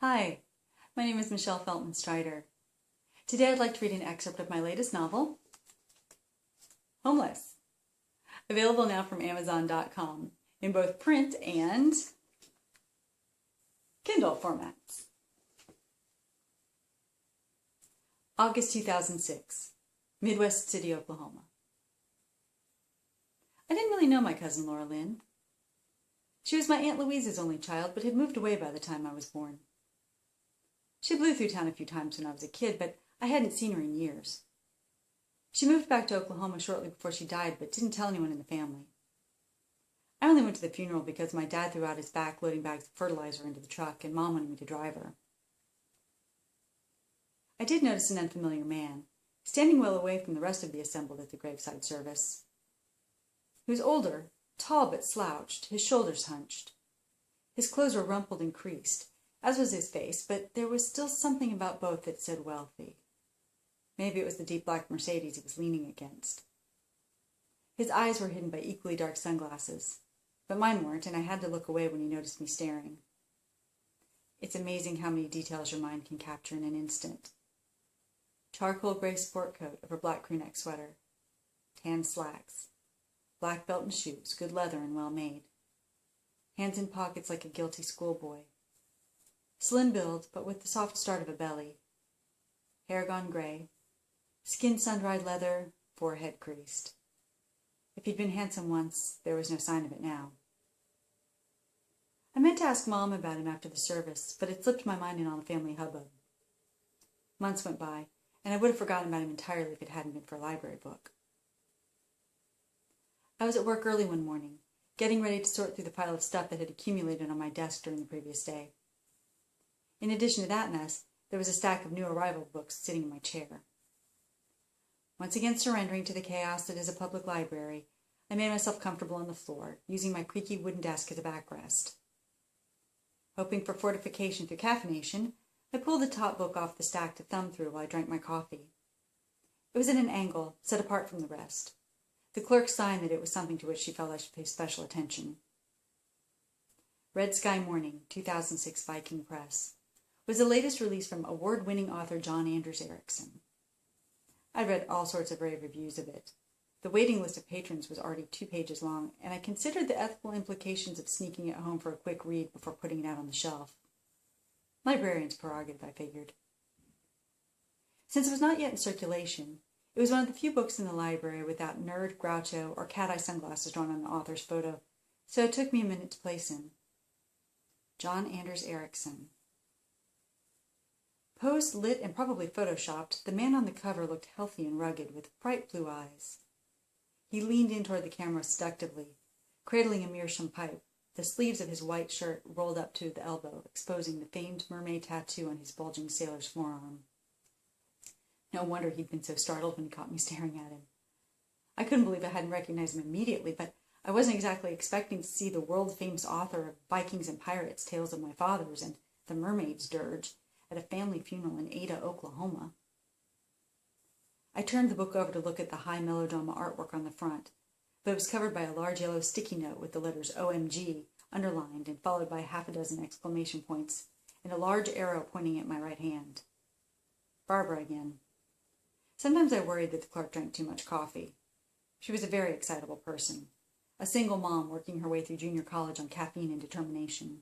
Hi, my name is Michele Feltman Strider. Today I'd like to read an excerpt of my latest novel, Homeless, available now from Amazon.com in both print and Kindle formats. August 2006, Midwest City, Oklahoma. I didn't really know my cousin Laura Lynn. She was my Aunt Louise's only child, but had moved away by the time I was born. She blew through town a few times when I was a kid, but I hadn't seen her in years. She moved back to Oklahoma shortly before she died, but didn't tell anyone in the family. I only went to the funeral because my dad threw out his back loading bags of fertilizer into the truck, and Mom wanted me to drive her. I did notice an unfamiliar man, standing well away from the rest of the assembled at the graveside service. He was older, tall but slouched, his shoulders hunched. His clothes were rumpled and creased, as was his face, but there was still something about both that said wealthy. Maybe it was the deep black Mercedes he was leaning against. His eyes were hidden by equally dark sunglasses, but mine weren't, and I had to look away when he noticed me staring. It's amazing how many details your mind can capture in an instant. Charcoal gray sport coat over black crewneck sweater, tan slacks, black belt and shoes, good leather and well made. Hands in pockets like a guilty schoolboy. Slim build, but with the soft start of a belly. Hair gone gray. Skin sun-dried leather, forehead creased. If he'd been handsome once, there was no sign of it now. I meant to ask Mom about him after the service, but it slipped my mind in all the family hubbub. Months went by, and I would have forgotten about him entirely if it hadn't been for a library book. I was at work early one morning, getting ready to sort through the pile of stuff that had accumulated on my desk during the previous day. In addition to that mess, there was a stack of new arrival books sitting in my chair. Once again surrendering to the chaos that is a public library, I made myself comfortable on the floor, using my creaky wooden desk as a backrest. Hoping for fortification through caffeination, I pulled the top book off the stack to thumb through while I drank my coffee. It was at an angle, set apart from the rest. The clerk signed that it was something to which she felt I should pay special attention. Red Sky Morning, 2006 Viking Press, was the latest release from award-winning author John Anders Erickson. I'd read all sorts of rave reviews of it. The waiting list of patrons was already 2 pages long, and I considered the ethical implications of sneaking it home for a quick read before putting it out on the shelf. Librarian's prerogative, I figured. Since it was not yet in circulation, it was one of the few books in the library without nerd, Groucho, or cat-eye sunglasses drawn on the author's photo, so it took me a minute to place him. John Anders Erickson. Posed, lit, and probably photoshopped, the man on the cover looked healthy and rugged, with bright blue eyes. He leaned in toward the camera seductively, cradling a meerschaum pipe, the sleeves of his white shirt rolled up to the elbow, exposing the famed mermaid tattoo on his bulging sailor's forearm. No wonder he'd been so startled when he caught me staring at him. I couldn't believe I hadn't recognized him immediately, but I wasn't exactly expecting to see the world-famous author of Vikings and Pirates, Tales of My Fathers, and The Mermaid's Dirge at a family funeral in Ada, Oklahoma. I turned the book over to look at the high melodrama artwork on the front, but it was covered by a large yellow sticky note with the letters OMG underlined and followed by half a dozen exclamation points and a large arrow pointing at my right hand. Barbara again. Sometimes I worried that the clerk drank too much coffee. She was a very excitable person, a single mom working her way through junior college on caffeine and determination.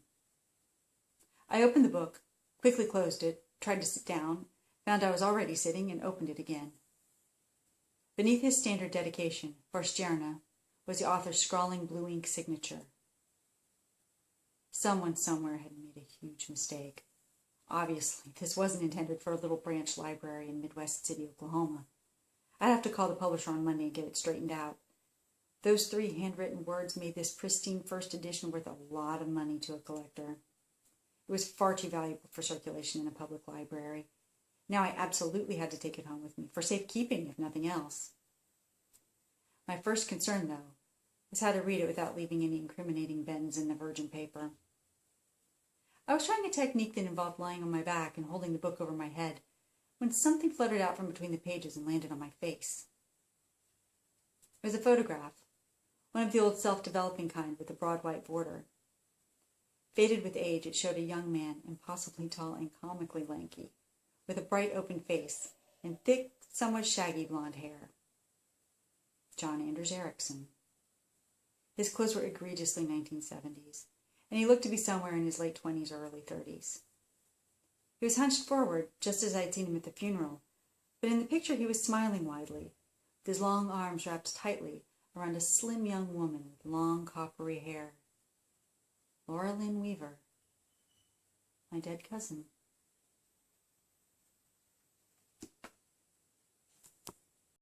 I opened the book, quickly closed it, tried to sit down, found I was already sitting, and opened it again. Beneath his standard dedication, Forstjerna, was the author's scrawling blue ink signature. Someone somewhere had made a huge mistake. Obviously, this wasn't intended for a little branch library in Midwest City, Oklahoma. I'd have to call the publisher on Monday and get it straightened out. Those 3 handwritten words made this pristine first edition worth a lot of money to a collector. It was far too valuable for circulation in a public library. Now I absolutely had to take it home with me, for safekeeping, if nothing else. My first concern, though, was how to read it without leaving any incriminating bends in the virgin paper. I was trying a technique that involved lying on my back and holding the book over my head, when something fluttered out from between the pages and landed on my face. It was a photograph, one of the old self-developing kind with a broad white border. Faded with age, it showed a young man, impossibly tall and comically lanky, with a bright open face and thick, somewhat shaggy blonde hair. John Anders Ericsson. His clothes were egregiously 1970s, and he looked to be somewhere in his late 20s or early 30s. He was hunched forward, just as I'd seen him at the funeral, but in the picture he was smiling widely, with his long arms wrapped tightly around a slim young woman with long coppery hair. Laura Lynn Weaver, my dead cousin.